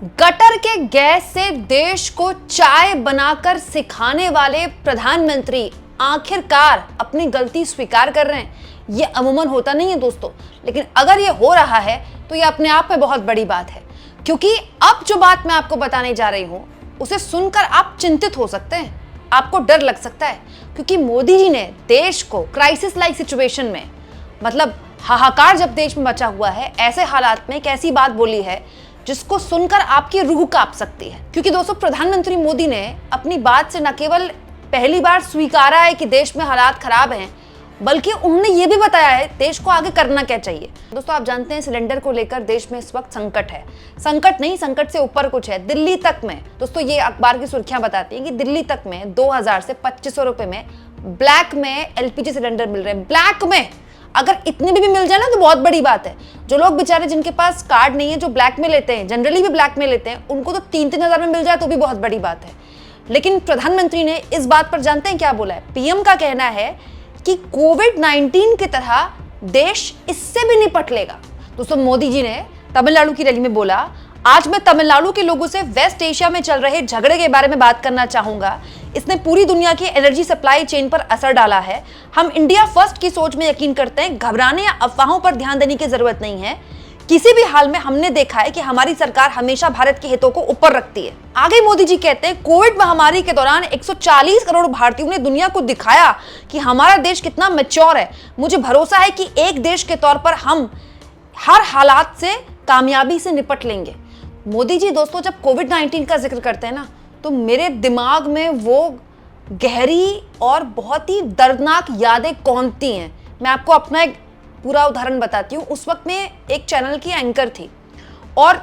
Gutter के gas से देश को चाय बनाकर सिखाने वाले प्रधानमंत्री आखिरकार अपनी गलती स्वीकार कर रहे हैं। ये अमूमन होता नहीं है दोस्तों, लेकिन अगर ये हो रहा है तो ये अपने आप में बहुत बड़ी बात है, क्योंकि अब जो बात मैं आपको बताने जा रही हूं उसे सुनकर आप चिंतित हो सकते हैं, आपको डर लग सकता है, क्योंकि मोदी जी ने देश को क्राइसिस लाइक सिचुएशन में, मतलब हाहाकार जब देश में मचा हुआ है, ऐसे हालात में एक ऐसी बात बोली है जिसको सुनकर आपकी रूह कांप सकती है। क्योंकि दोस्तों, प्रधानमंत्री मोदी ने अपनी बात से न केवल पहली बार स्वीकारा है कि देश में हालात खराब हैं, बल्कि उन्होंने ये भी बताया है देश को आगे करना क्या चाहिए। दोस्तों, आप जानते हैं सिलेंडर को लेकर देश में इस वक्त संकट है। संकट नहीं, संकट से ऊपर कुछ है। दिल्ली तक में दोस्तों, ये अखबार की सुर्खियां बताती हैं कि दिल्ली तक में 2000 से 2500 रुपए में ब्लैक में एलपीजी सिलेंडर मिल रहे हैं। ब्लैक में अगर इतने भी मिल जाए ना तो बहुत बड़ी बात है। जो लोग बेचारे जिनके पास कार्ड नहीं है, जो ब्लैक में लेते हैं, जनरली भी ब्लैक में लेते हैं, उनको तो 3-3 हजार में मिल जाए तो भी बहुत बड़ी बात है। लेकिन प्रधानमंत्री ने इस बात पर जानते हैं क्या बोला है? पीएम का कहना है कि कोविड-19 की तरह देश इससे भी निपट लेगा। दोस्तों, मोदी जी ने तमिलनाडु की रैली में बोला, आज मैं तमिलनाडु के लोगों से वेस्ट एशिया में चल रहे झगड़े के बारे में बात करना चाहूंगा। इसने पूरी दुनिया की एनर्जी सप्लाई चेन पर असर डाला है। हम इंडिया फर्स्ट की सोच में यकीन करते हैं। घबराने या अफवाहों पर ध्यान देने की जरूरत नहीं है। किसी भी हाल में हमने देखा है कि हमारी सरकार हमेशा भारत के हितों को ऊपर रखती है। आगे मोदी जी कहते हैं, कोविड महामारी के दौरान 140 करोड़ भारतीयों ने दुनिया को दिखाया कि हमारा देश कितना मैच्योर है। मुझे भरोसा है कि एक देश के तौर पर हम हर हालात से कामयाबी से निपट लेंगे। मोदी जी दोस्तों जब कोविड-19 का जिक्र करते हैं ना, तो मेरे दिमाग में वो गहरी और बहुत ही दर्दनाक यादें कौंधती हैं। मैं आपको अपना एक पूरा उदाहरण बताती हूँ। उस वक्त मैं एक चैनल की एंकर थी और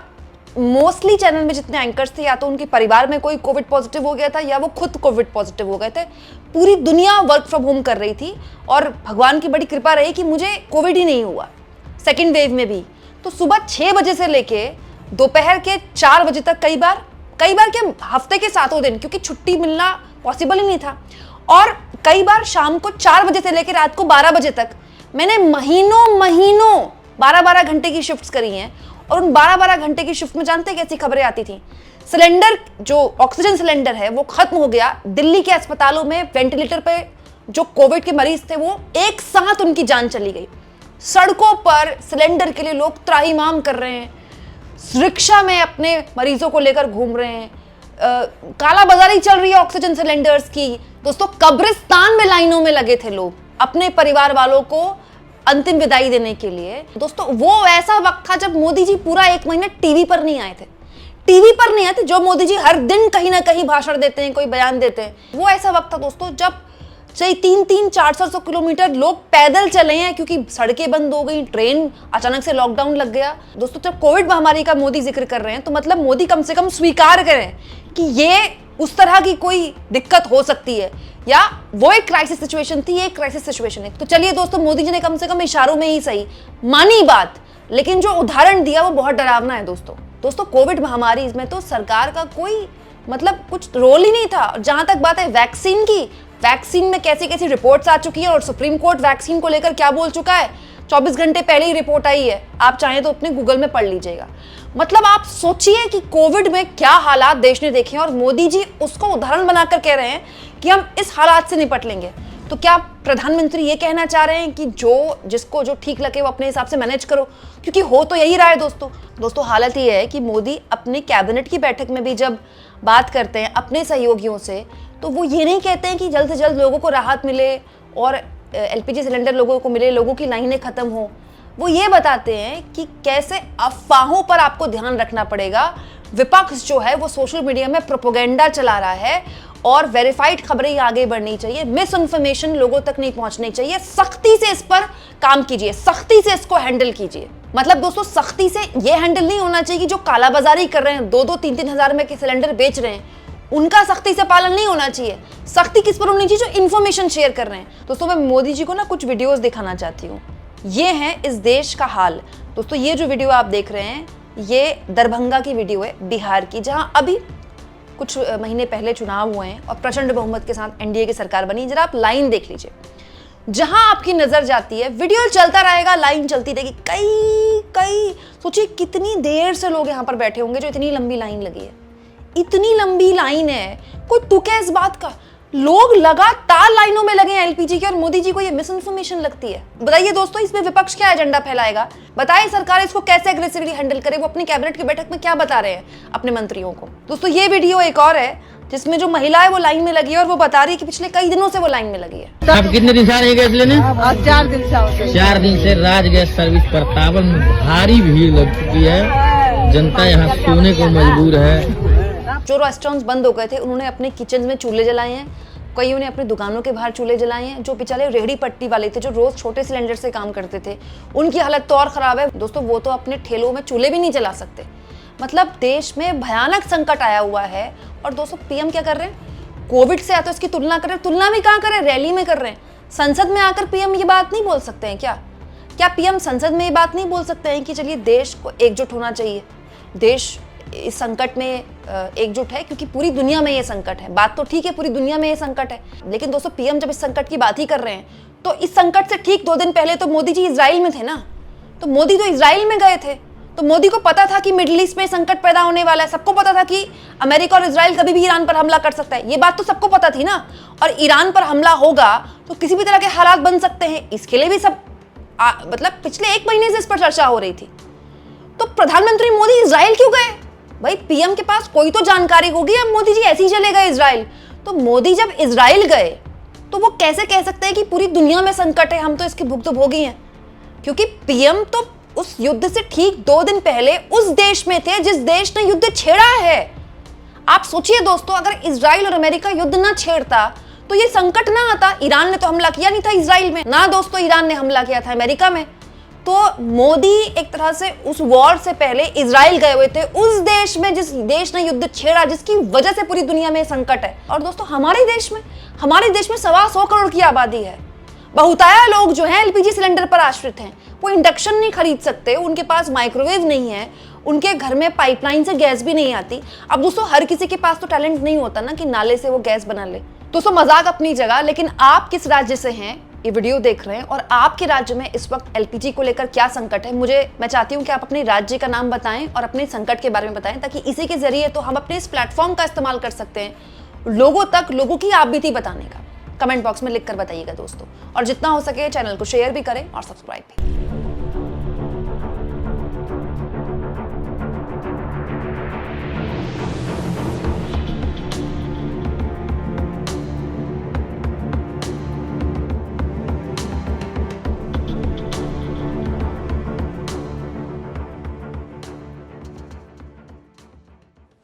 मोस्टली चैनल में जितने एंकर्स थे, या तो उनके परिवार में कोई कोविड पॉजिटिव हो गया था या वो खुद कोविड पॉजिटिव हो गए थे। पूरी दुनिया वर्क फ्रॉम होम कर रही थी और भगवान की बड़ी कृपा रही कि मुझे कोविड ही नहीं हुआ, सेकेंड वेव में भी। तो सुबह 6 बजे से लेके दोपहर के 4 बजे तक, कई बार क्या हफ्ते के 7 दिन, क्योंकि छुट्टी मिलना पॉसिबल ही नहीं था, और कई बार शाम को 4 बजे से लेकर रात को 12 बजे तक मैंने महीनों 12-12 घंटे की शिफ्ट्स करी हैं। और उन 12-12 घंटे की शिफ्ट में जानते हैं कैसी खबरें आती थी? सिलेंडर, जो ऑक्सीजन सिलेंडर है वो खत्म हो गया। दिल्ली के अस्पतालों में वेंटिलेटर पे जो कोविड के मरीज थे वो एक साथ उनकी जान चली गई। सड़कों पर सिलेंडर के लिए लोग त्राहिमाम कर रहे हैं, रिक्शा में अपने मरीजों को लेकर घूम रहे हैं, काला बाजारी चल रही है ऑक्सीजन सिलेंडर्स की। दोस्तों, कब्रिस्तान में लाइनों में लगे थे लोग अपने परिवार वालों को अंतिम विदाई देने के लिए। दोस्तों, वो ऐसा वक्त था जब मोदी जी पूरा 1 महीना टीवी पर नहीं आए थे। टीवी पर नहीं आए थे, जो मोदी जी हर दिन कहीं ना कहीं भाषण देते हैं, कोई बयान देते हैं। वो ऐसा वक्त था दोस्तों जब 300-400 किलोमीटर लोग पैदल चले हैं, क्योंकि सड़कें बंद हो गई, ट्रेन, अचानक से लॉकडाउन लग गया। दोस्तों, जब कोविड महामारी का मोदी जिक्र कर रहे हैं तो मतलब मोदी कम से कम स्वीकार करें कि ये उस तरह की कोई दिक्कत हो सकती है, या वो एक क्राइसिस सिचुएशन थी, एक क्राइसिस सिचुएशन है। तो चलिए दोस्तों, मोदी जी ने कम से कम इशारों में ही सही मानी बात, लेकिन जो उदाहरण दिया वो बहुत डरावना है दोस्तों। कोविड महामारी में तो सरकार का कोई मतलब कुछ रोल ही नहीं था। जहां तक बात है वैक्सीन की, वैक्सीन में कैसी कैसी रिपोर्ट्स आ चुकी है और सुप्रीम कोर्ट वैक्सीन को लेकर क्या बोल चुका है, 24 घंटे पहले ही रिपोर्ट आई है। आप चाहें तो अपने गूगल में पढ़ लीजिएगा। मतलब आप सोचिए कि कोविड में क्या हालात देश ने देखे हैं, और मोदी जी उसको उदाहरण बनाकर कह रहे हैं कि हम इस हालात से निपट लेंगे। तो क्या प्रधानमंत्री ये कहना चाह रहे हैं कि जिसको जो ठीक लगे वो अपने हिसाब से मैनेज करो? क्योंकि हो तो यही रहा है दोस्तों। हालत ये है कि मोदी अपनी कैबिनेट की बैठक में भी जब बात करते हैं अपने सहयोगियों से, तो वो ये नहीं कहते हैं कि जल्द से जल्द लोगों को राहत मिले और एलपीजी सिलेंडर लोगों को मिले, लोगों की लाइनें खत्म हो। वो ये बताते हैं कि कैसे अफवाहों पर आपको ध्यान रखना पड़ेगा। विपक्ष जो है वो सोशल मीडिया में प्रोपेगेंडा चला रहा है और वेरीफाइड खबरें ही आगे बढ़नी चाहिए, मिस इन्फॉर्मेशन लोगों तक नहीं पहुंचनी चाहिए। सख्ती से इस पर काम कीजिए, सख्ती से इसको हैंडल कीजिए। मतलब दोस्तों, सख्ती से ये हैंडल नहीं होना चाहिए कि जो कालाबाजारी कर रहे हैं, 2-3 हजार में के सिलेंडर बेच रहे हैं, उनका सख्ती से पालन नहीं होना चाहिए। सख्ती किस पर होनी चाहिए? जो इन्फॉर्मेशन शेयर कर रहे हैं। दोस्तों, मैं मोदी जी को ना कुछ वीडियोस दिखाना चाहती हूँ। ये है इस देश का हाल। दोस्तों, ये जो वीडियो आप देख रहे हैं ये दरभंगा की वीडियो है, बिहार की, जहां अभी कुछ महीने पहले चुनाव हुए हैं और प्रचंड बहुमत के साथ एनडीए की सरकार बनी। जरा आप लाइन देख लीजिए। जहां आपकी नजर जाती है वीडियो चलता रहेगा, लाइन चलती रहेगी। कई सोचिए कितनी देर से लोग यहां पर बैठे होंगे जो इतनी लंबी लाइन लगी है। इतनी लंबी लाइन है, कोई तुक है इस बात का? लोग लगातार लाइनों में लगे हैं एलपीजी के, और मोदी जी को ये मिस इन्फॉर्मेशन लगती है। बताइए दोस्तों, इसमें विपक्ष क्या एजेंडा फैलाएगा? बताइए सरकार इसको कैसे एग्रेसिवली हैंडल करे? वो अपनी कैबिनेट की बैठक में क्या बता रहे हैं अपने मंत्रियों को? दोस्तों ये वीडियो एक और है जिसमें जो महिला है वो लाइन में लगी है, और वो बता रही है कि पिछले कई दिनों से वो लाइन में लगी है। आप कितने दिन से आ रहे हैं गैस लेने? 4 दिन से 4 दिन से राज गैस सर्विस प्रतापन में भारी भीड़ लग चुकी है। जनता यहाँ सोने को मजबूर है। जो रेस्टोरेंट्स बंद हो गए थे उन्होंने अपने किचन में चूल्हे जलाए हैं, कईयों ने अपनी दुकानों के बाहर चूल्हे जलाए हैं। जो बेचारे रेहड़ी पट्टी वाले थे जो रोज छोटे सिलेंडर से काम करते थे, उनकी हालत तो और खराब है दोस्तों। वो तो अपने ठेलों में चूल्हे भी नहीं जला सकते। मतलब देश में भयानक संकट आया हुआ है। और दोस्तों पीएम क्या कर रहे हैं? कोविड से या तो इसकी तुलना करें, तुलना भी कहाँ करें, रैली में कर रहे हैं। संसद में आकर पीएम ये बात नहीं बोल सकते हैं क्या पीएम संसद में ये बात नहीं बोल सकते हैं कि चलिए देश को एकजुट होना चाहिए, देश इस संकट में एकजुट है क्योंकि पूरी दुनिया में ये संकट है। बात तो ठीक है, पूरी दुनिया में ये संकट है, लेकिन दोस्तों पीएम जब इस संकट की बात ही कर रहे हैं तो इस संकट से ठीक 2 दिन पहले तो मोदी जी इजराइल में थे ना। तो मोदी तो इजराइल में गए थे, तो मोदी को पता था कि मिडिल ईस्ट में संकट पैदा होने वाला है। सबको पता था कि अमेरिका और इजराइल कभी भी ईरान पर हमला कर सकता है, ये बात तो सबको पता थी ना। और ईरान पर हमला होगा तो किसी भी तरह के हालात बन सकते हैं, इसके लिए भी सब मतलब पिछले 1 महीने से इस पर चर्चा हो रही थी। तो प्रधानमंत्री मोदी इजराइल क्यों गए? भाई पीएम के पास कोई तो जानकारी होगी, अब मोदी जी ऐसे ही चले गए इजराइल। तो मोदी जब इजराइल गए तो वो कैसे कह सकते हैं कि पूरी दुनिया में संकट है, हम तो इसके भुक्तभोगी हैं? क्योंकि पीएम तो उस युद्ध से ठीक 2 दिन पहले उस देश में थे जिस देश ने युद्ध छेड़ा है। आप सोचिए दोस्तों, अगर इजराइल और अमेरिका युद्ध ना छेड़ता तो ये संकट ना आता। ईरान ने तो हमला किया नहीं था इजराइल में ना दोस्तों, ईरान ने हमला किया था अमेरिका में। तो मोदी एक तरह से उस वॉर से पहले इजराइल गए हुए थे, उस देश में जिस देश ने युद्ध छेड़ा, जिसकी वजह से पूरी दुनिया में संकट है। और दोस्तों हमारे देश में 125 करोड़ की आबादी है। बहुताया लोग जो हैं एलपीजी सिलेंडर पर आश्रित हैं। वो इंडक्शन नहीं खरीद सकते, उनके पास माइक्रोवेव नहीं है, उनके घर में पाइपलाइन से गैस भी नहीं आती। अब दोस्तों हर किसी के पास तो टैलेंट नहीं होता ना कि नाले से वो गैस बना ले। दोस्तों मजाक अपनी जगह, लेकिन आप किस राज्य से हैं ये वीडियो देख रहे हैं और आपके राज्य में इस वक्त एलपीजी को लेकर क्या संकट है, मैं चाहती हूं कि आप अपने राज्य का नाम बताएं और अपने संकट के बारे में बताएं, ताकि इसी के जरिए तो हम अपने इस प्लेटफॉर्म का इस्तेमाल कर सकते हैं लोगों तक, लोगों की आप बीती बताने का। कमेंट बॉक्स में लिखकर बताइएगा दोस्तों, और जितना हो सके चैनल को शेयर भी करें और सब्सक्राइब भी।